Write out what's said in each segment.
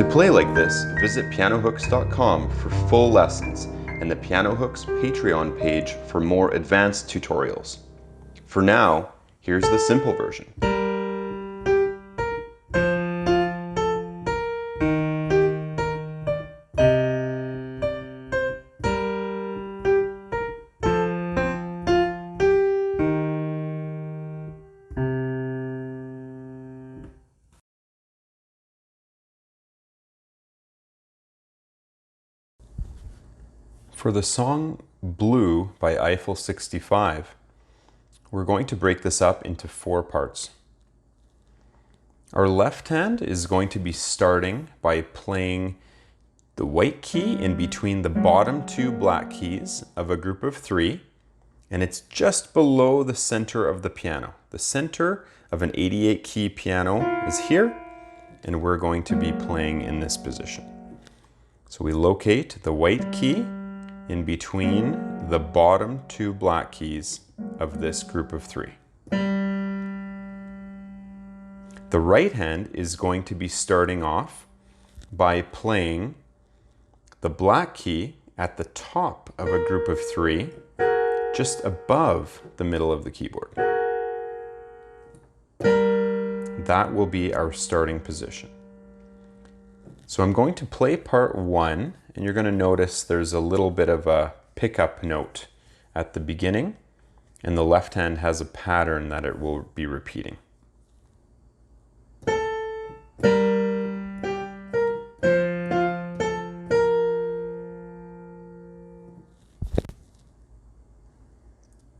play like this, visit pianohooks.com for full lessons and the Pianohooks Patreon page for more advanced tutorials. For now, here's the simple version. For the song Blue by Eiffel 65, we're going to break this up into 4 parts. Our left hand is going to be starting by playing the white key in between the bottom 2 black keys of a group of 3, and it's just below the center of the piano. The center of an 88 key piano is here, and we're going to be playing in this position. So we locate the white key in between the bottom 2 black keys of this group of 3. The right hand is going to be starting off by playing the black key at the top of a group of 3, just above the middle of the keyboard. That will be our starting position. So I'm going to play part 1, and you're going to notice there's a little bit of a pickup note at the beginning, and the left hand has a pattern that it will be repeating.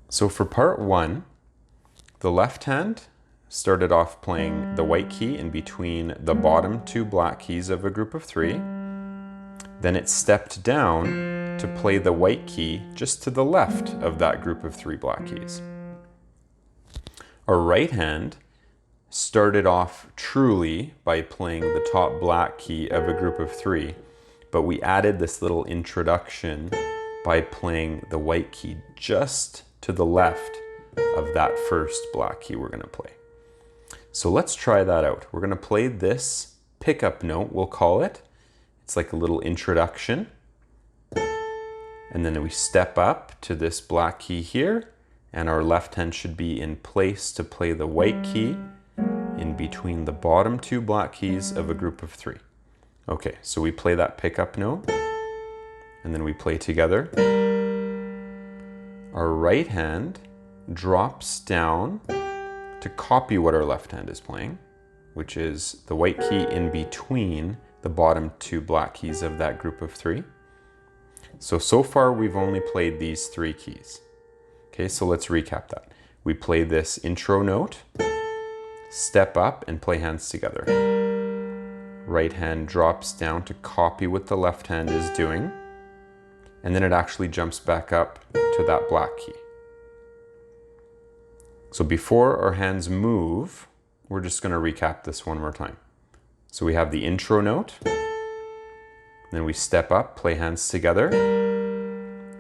So for part 1, the left hand started off playing the white key in between the bottom 2 black keys of a group of 3. Then it stepped down to play the white key just to the left of that group of 3 black keys. Our right hand started off truly by playing the top black key of a group of 3, but we added this little introduction by playing the white key just to the left of that first black key we're going to play. So let's try that out. We're going to play this pickup note, we'll call it. It's like a little introduction. And then we step up to this black key here, and our left hand should be in place to play the white key in between the bottom 2 black keys of a group of 3. Okay, so we play that pickup note, and then we play together. Our right hand drops down to copy what our left hand is playing, which is the white key in between the bottom 2 black keys of that group of 3. So far we've only played these 3 keys. Okay, so let's recap that. We play this intro note, step up and play hands together. Right hand drops down to copy what the left hand is doing, and then it actually jumps back up to that black key. So before our hands move, we're just going to recap this one more time. So we have the intro note, then we step up, play hands together,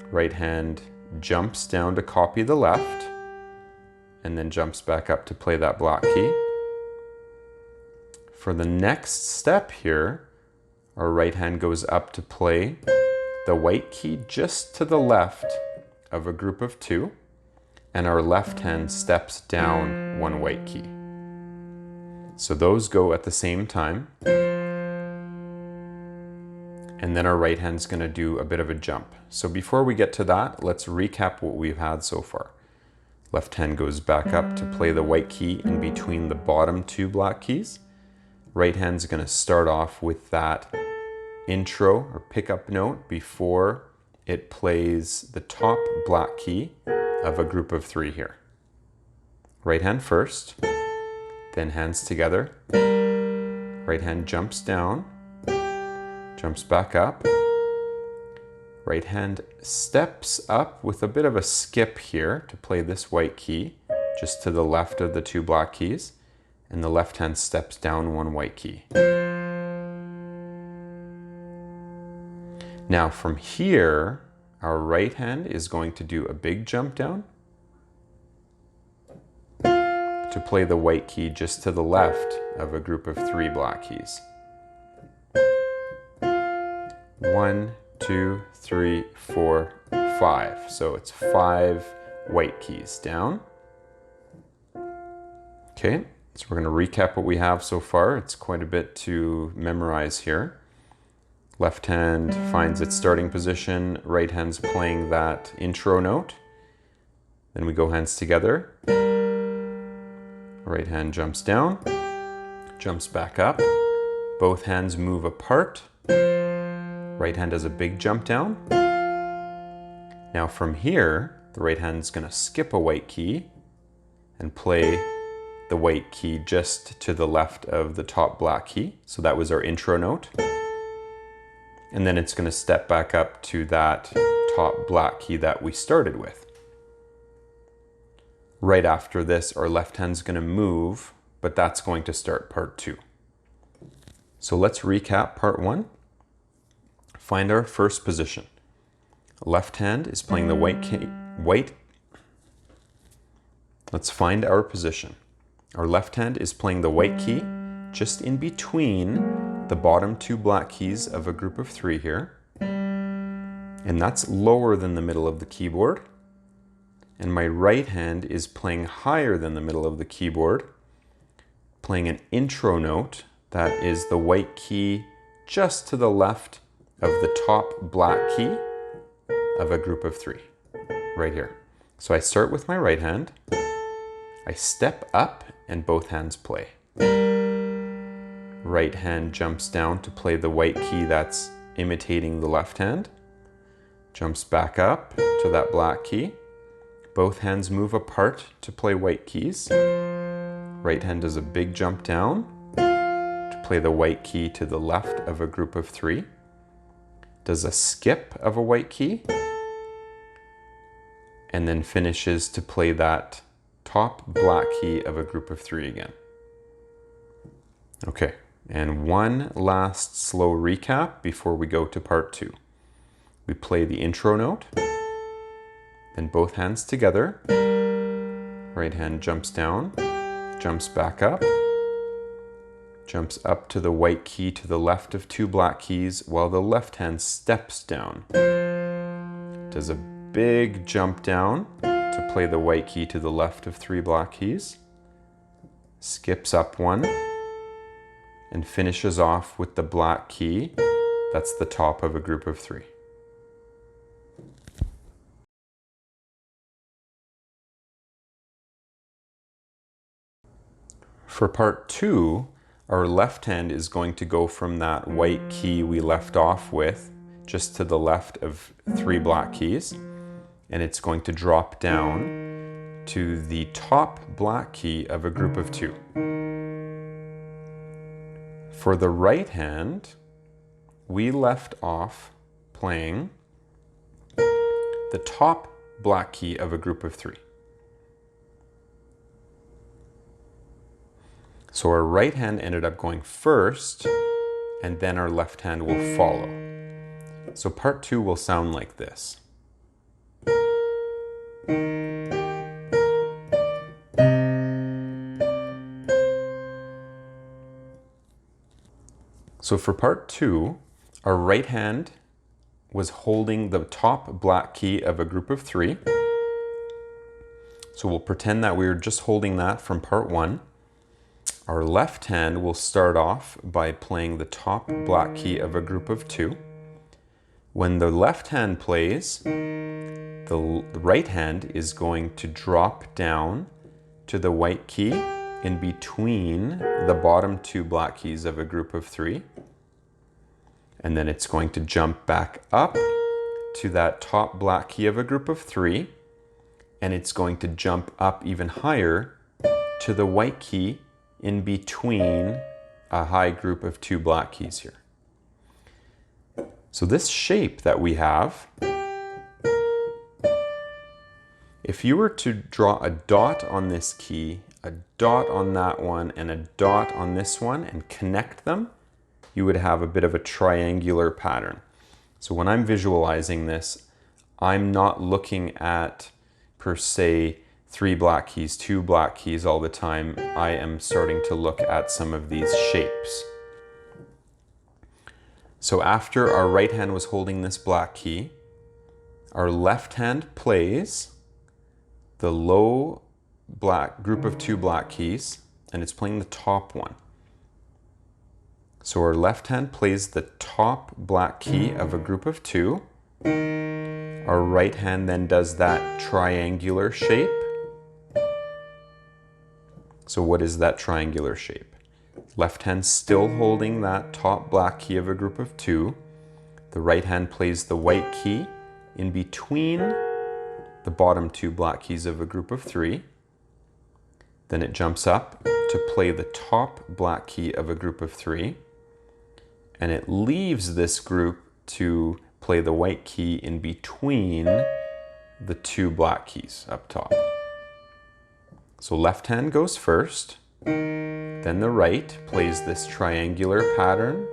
right hand jumps down to copy the left, and then jumps back up to play that black key. For the next step here, our right hand goes up to play the white key just to the left of a group of 2, and our left hand steps down 1 white key. So those go at the same time. And then our right hand's going to do a bit of a jump. So before we get to that, let's recap what we've had so far. Left hand goes back up to play the white key in between the bottom 2 black keys. Right hand's going to start off with that intro or pickup note before it plays the top black key of a group of 3 here. Right hand first, then hands together. Right hand jumps down, jumps back up. Right hand steps up with a bit of a skip here to play this white key just to the left of the 2 black keys, and the left hand steps down 1 white key. Now from here, our right hand is going to do a big jump down to play the white key just to the left of a group of 3 black keys. 1, 2, 3, 4, 5. So it's 5 white keys down. Okay, so we're going to recap what we have so far. It's quite a bit to memorize here. Left hand finds its starting position, right hand's playing that intro note. Then we go hands together. Right hand jumps down, jumps back up. Both hands move apart. Right hand does a big jump down. Now from here, the right hand's going to skip a white key and play the white key just to the left of the top black key. So that was our intro note. And then it's going to step back up to that top black key that we started with. Right after this, our left hand's going to move, but that's going to start part 2. So let's recap part 1. Find our first position. Left hand is playing the white key. Let's find our position. Our left hand is playing the white key just in between the bottom 2 black keys of a group of 3 here. And that's lower than the middle of the keyboard. And my right hand is playing higher than the middle of the keyboard, playing an intro note that is the white key just to the left of the top black key of a group of 3, right here. So I start with my right hand, I step up and both hands play. Right hand jumps down to play the white key that's imitating the left hand, jumps back up to that black key. Both hands move apart to play white keys. Right hand does a big jump down to play the white key to the left of a group of 3. Does a skip of a white key. And then finishes to play that top black key of a group of 3 again. Okay, and one last slow recap before we go to part 2. We play the intro note. Then both hands together, right hand jumps down, jumps back up, jumps up to the white key to the left of 2 black keys while the left hand steps down. Does a big jump down to play the white key to the left of 3 black keys, skips up one, and finishes off with the black key that's the top of a group of 3. For part 2, our left hand is going to go from that white key we left off with just to the left of 3 black keys, and it's going to drop down to the top black key of a group of 2. For the right hand, we left off playing the top black key of a group of 3. So our right hand ended up going first, and then our left hand will follow. So part 2 will sound like this. So for part 2, our right hand was holding the top black key of a group of 3. So we'll pretend that we were just holding that from part 1. Our left hand will start off by playing the top black key of a group of 2. When the left hand plays, the right hand is going to drop down to the white key in between the bottom 2 black keys of a group of 3. And then it's going to jump back up to that top black key of a group of 3. And it's going to jump up even higher to the white key in between a high group of 2 black keys here. So this shape that we have, if you were to draw a dot on this key, a dot on that one, and a dot on this one, and connect them, you would have a bit of a triangular pattern. So when I'm visualizing this, I'm not looking at, per se, 3 black keys, 2 black keys all the time. I am starting to look at some of these shapes. So after our right hand was holding this black key, our left hand plays the low black group of 2 black keys, and it's playing the top one. So our left hand plays the top black key of a group of 2. Our right hand then does that triangular shape. So what is that triangular shape? Left hand still holding that top black key of a group of 2. The right hand plays the white key in between the bottom 2 black keys of a group of 3. Then it jumps up to play the top black key of a group of 3. And it leaves this group to play the white key in between the 2 black keys up top. So left hand goes first, then the right plays this triangular pattern,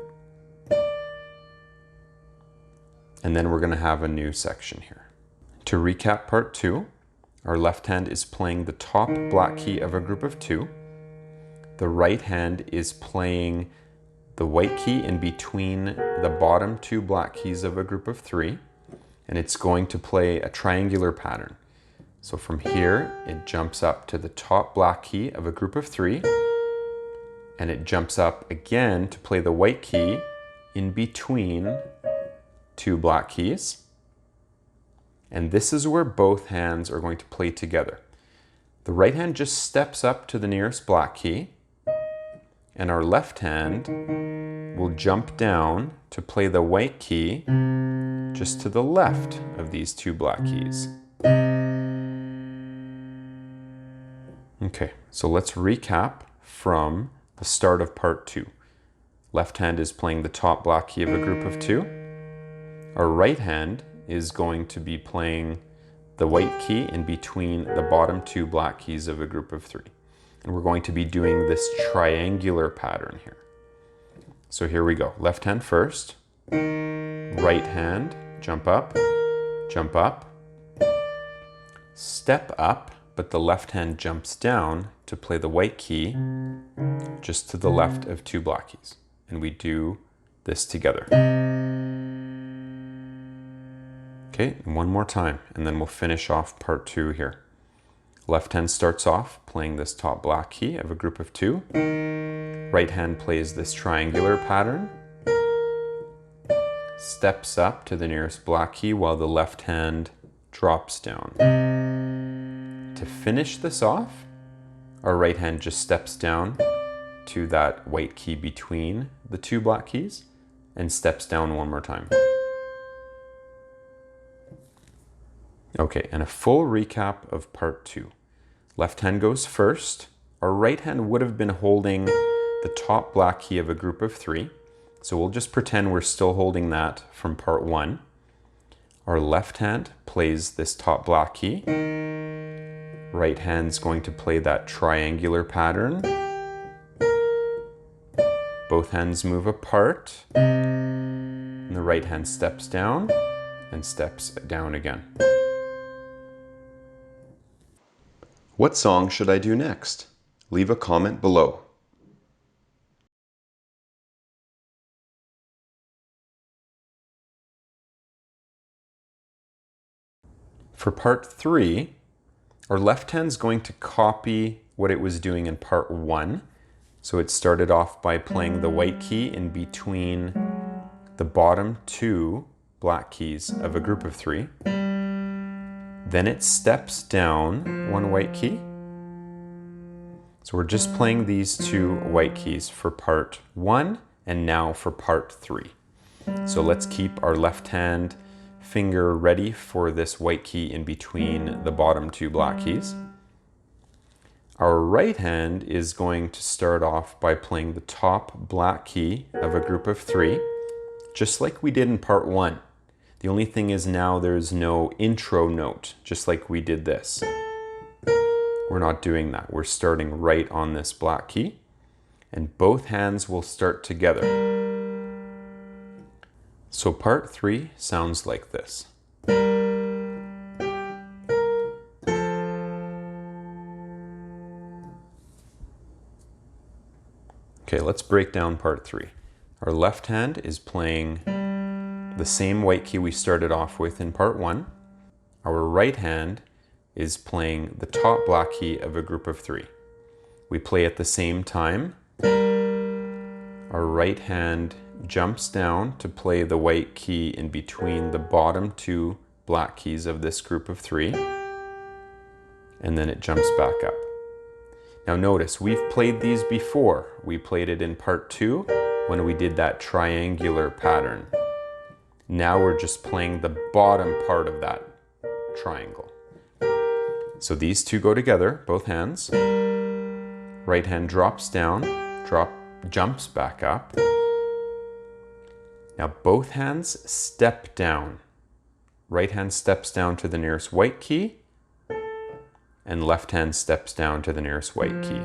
and then we're going to have a new section here. To recap part 2, our left hand is playing the top black key of a group of 2. The right hand is playing the white key in between the bottom 2 black keys of a group of 3, and it's going to play a triangular pattern. So from here, it jumps up to the top black key of a group of 3, and it jumps up again to play the white key in between 2 black keys. And this is where both hands are going to play together. The right hand just steps up to the nearest black key, and our left hand will jump down to play the white key just to the left of these 2 black keys. Okay, so let's recap from the start of part 2. Left hand is playing the top black key of a group of 2. Our right hand is going to be playing the white key in between the bottom 2 black keys of a group of 3. And we're going to be doing this triangular pattern here. So here we go. Left hand first, right hand, jump up, step up, but the left hand jumps down to play the white key just to the left of 2 black keys. And we do this together. Okay, and one more time, and then we'll finish off part 2 here. Left hand starts off playing this top black key of a group of 2. Right hand plays this triangular pattern, steps up to the nearest black key while the left hand drops down. To finish this off, our right hand just steps down to that white key between the 2 black keys and steps down one more time. Okay, and a full recap of part 2. Left hand goes first. Our right hand would have been holding the top black key of a group of 3. So we'll just pretend we're still holding that from part 1. Our left hand plays this top black key. Right hand's going to play that triangular pattern. Both hands move apart. And the right hand steps down and steps down again. What song should I do next? Leave a comment below. For part 3, our left hand's going to copy what it was doing in part 1. So it started off by playing the white key in between the bottom 2 black keys of a group of 3. Then it steps down 1 white key. So we're just playing these 2 white keys for part 1 and now for part 3. So let's keep our left hand finger ready for this white key in between the bottom 2 black keys. Our right hand is going to start off by playing the top black key of a group of 3, just like we did in part 1. The only thing is now there's no intro note, just like we did this. We're not doing that. We're starting right on this black key, and both hands will start together. So part 3 sounds like this. Okay, let's break down part 3. Our left hand is playing the same white key we started off with in part 1. Our right hand is playing the top black key of a group of 3. We play at the same time. Our right hand jumps down to play the white key in between the bottom 2 black keys of this group of 3, and then it jumps back up. Now notice, we've played these before. We played it in part 2 when we did that triangular pattern. Now we're just playing the bottom part of that triangle. So these two go together, both hands. Right hand drops down, jumps back up. Now both hands step down. Right hand steps down to the nearest white key, and left hand steps down to the nearest white key.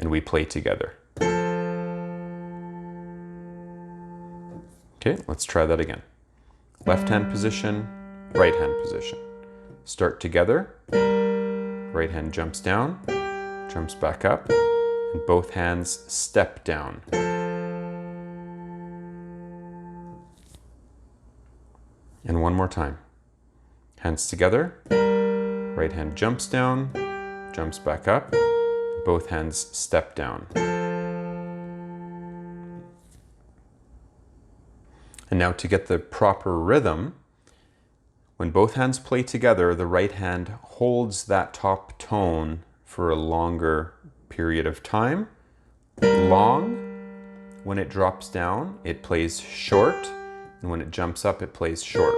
And we play together. Okay, let's try that again. Left hand position, right hand position. Start together. Right hand jumps down, jumps back up, and both hands step down. And one more time. Hands together. Right hand jumps down, jumps back up. Both hands step down. And now to get the proper rhythm, when both hands play together, the right hand holds that top tone for a longer period of time. Long. When it drops down, it plays short. And when it jumps up, it plays short.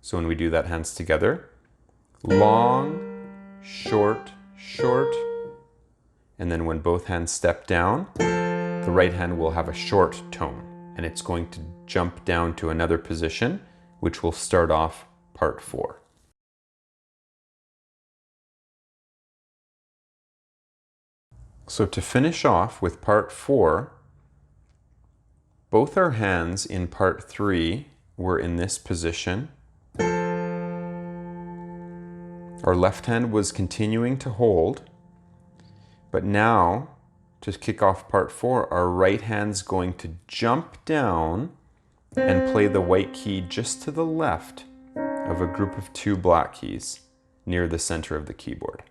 So when we do that hands together, long, short, short. And then when both hands step down, the right hand will have a short tone. And it's going to jump down to another position, which will start off part 4. So to finish off with part 4, both our hands in part 3 were in this position. Our left hand was continuing to hold, but now to kick off part 4, our right hand's going to jump down and play the white key just to the left of a group of 2 black keys near the center of the keyboard.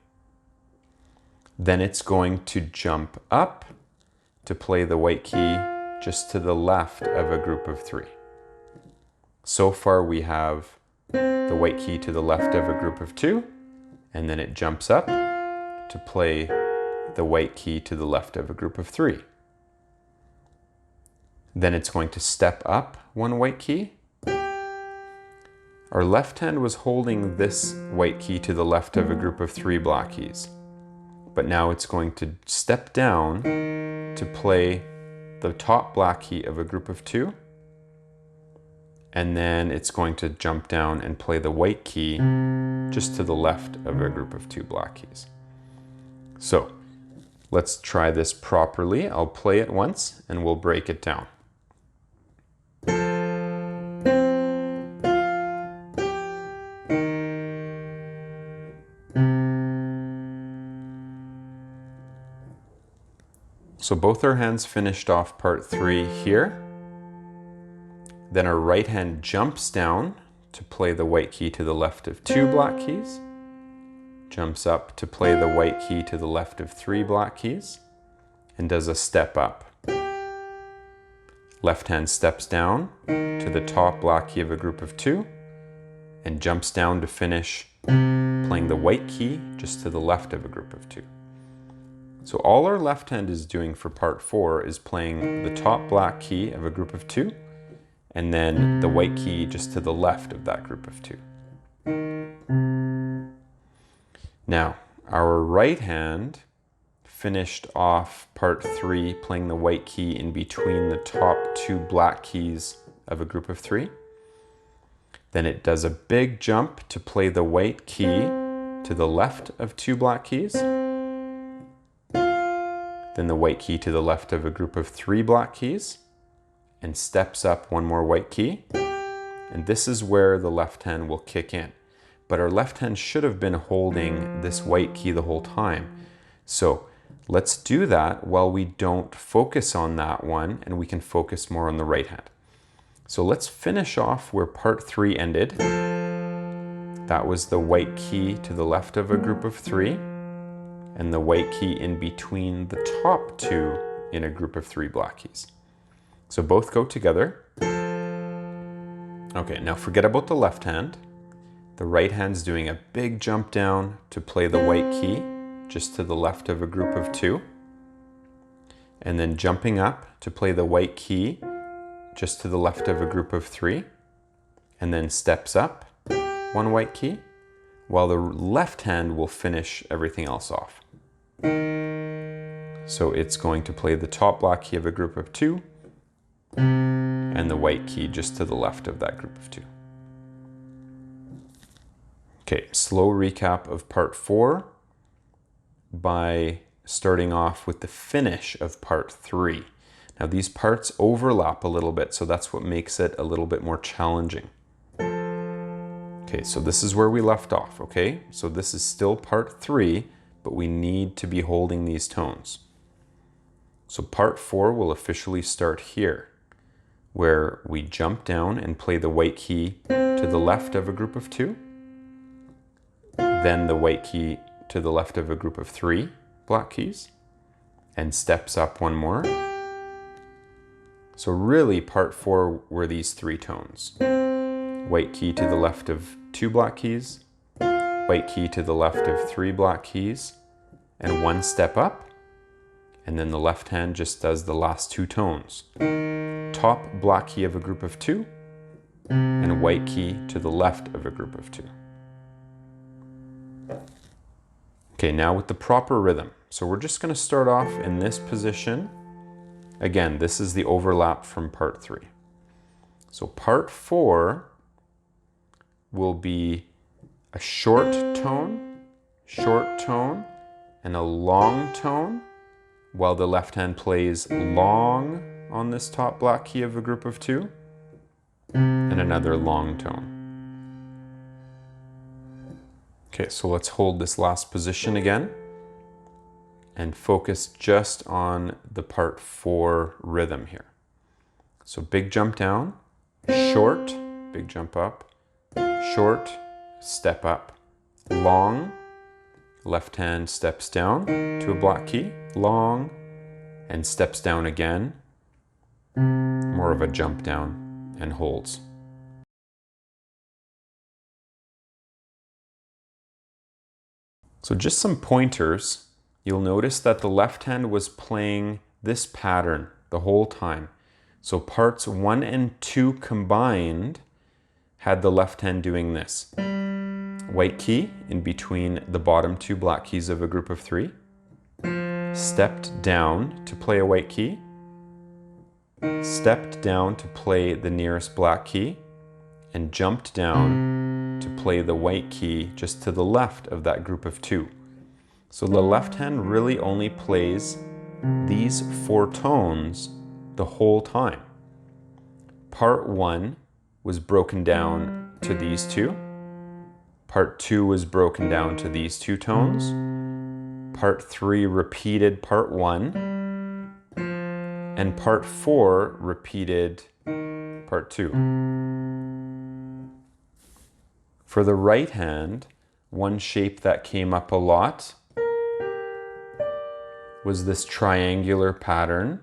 Then it's going to jump up to play the white key just to the left of a group of 3. So far we have the white key to the left of a group of 2, and then it jumps up to play the white key to the left of a group of 3. Then it's going to step up 1 white key. Our left hand was holding this white key to the left of a group of 3 black keys. But now it's going to step down to play the top black key of a group of 2. And then it's going to jump down and play the white key just to the left of a group of 2 black keys. So let's try this properly. I'll play it once and we'll break it down. So both our hands finished off part 3 here. Then our right hand jumps down to play the white key to the left of 2 black keys. Jumps up to play the white key to the left of 3 black keys. And does a step up. Left hand steps down to the top black key of a group of 2. And jumps down to finish playing the white key just to the left of a group of 2. So all our left hand is doing for part 4 is playing the top black key of a group of 2, and then the white key just to the left of that group of 2. Now, our right hand finished off part 3 playing the white key in between the top 2 black keys of a group of 3. Then it does a big jump to play the white key to the left of 2 black keys. Then the white key to the left of a group of 3 black keys, and steps up 1 more white key. And this is where the left hand will kick in. But our left hand should have been holding this white key the whole time. So Let's do that while we don't focus on that one and we can focus more on the right hand. So let's finish off where part 3 ended. That was the white key to the left of a group of 3 and the white key in between the top 2 in a group of 3 black keys. So both go together. Okay, now forget about the left hand. The right hand's doing a big jump down to play the white key just to the left of a group of 2. And then jumping up to play the white key just to the left of a group of 3. And then steps up 1 white key, while the left hand will finish everything else off. So it's going to play the top black key of a group of 2 and the white key just to the left of that group of 2. Okay, slow recap of part 4 by starting off with the finish of part 3. Now these parts overlap a little bit, so that's what makes it a little bit more challenging. Okay, so this is where we left off, okay? So this is still part 3, but we need to be holding these tones. So part 4 will officially start here, where we jump down and play the white key to the left of a group of 2, then the white key to the left of a group of 3 black keys, and steps up 1 more. So really part 4 were these 3 tones. White key to the left of 2 black keys, white key to the left of 3 black keys, and 1 step up, and then the left hand just does the last 2 tones. Top black key of a group of 2, and white key to the left of a group of 2. Okay, now with the proper rhythm. So we're just going to start off in this position. Again, this is the overlap from part 3. So part 4 will be a short tone, and a long tone, while the left hand plays long on this top black key of a group of 2, and another long tone. Okay, so let's hold this last position again and focus just on the part 4 rhythm here. So big jump down, short, big jump up, short, step up, long, left hand steps down to a black key, long, and steps down again, more of a jump down, and holds. So just some pointers. You'll notice that the left hand was playing this pattern the whole time. So parts 1 and 2 combined had the left hand doing this. White key in between the bottom 2 black keys of a group of 3. Stepped down to play a white key. Stepped down to play the nearest black key. And jumped down to play the white key just to the left of that group of 2. So the left hand really only plays these 4 tones the whole time. Part 1 was broken down to these 2. Part 2 was broken down to these 2 tones. Part 3 repeated part 1. And part 4 repeated part 2. For the right hand, one shape that came up a lot was this triangular pattern.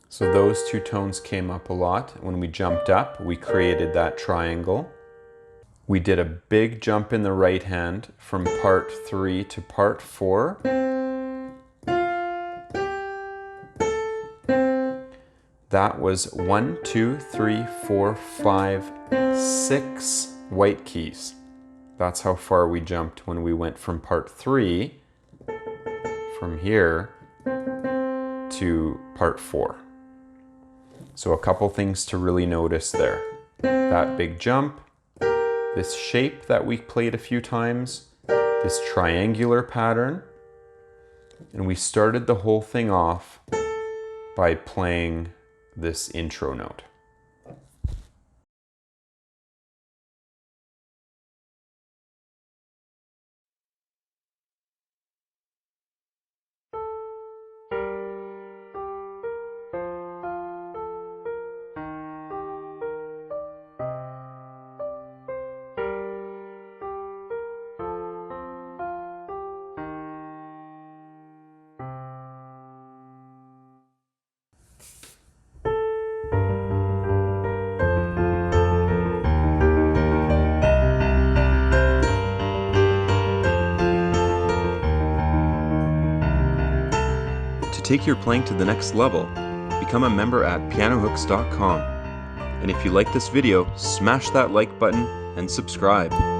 So those 2 tones came up a lot. When we jumped up, we created that triangle. We did a big jump in the right hand from part 3 to part 4. That was 1, 2, 3, 4, 5, 6 white keys. That's how far we jumped when we went from part 3, from here, to part 4. So a couple things to really notice there. That big jump, this shape that we played a few times, this triangular pattern, and we started the whole thing off by playing this intro note. take your playing to the next level, become a member at pianohooks.com. And if you like this video, smash that like button and subscribe.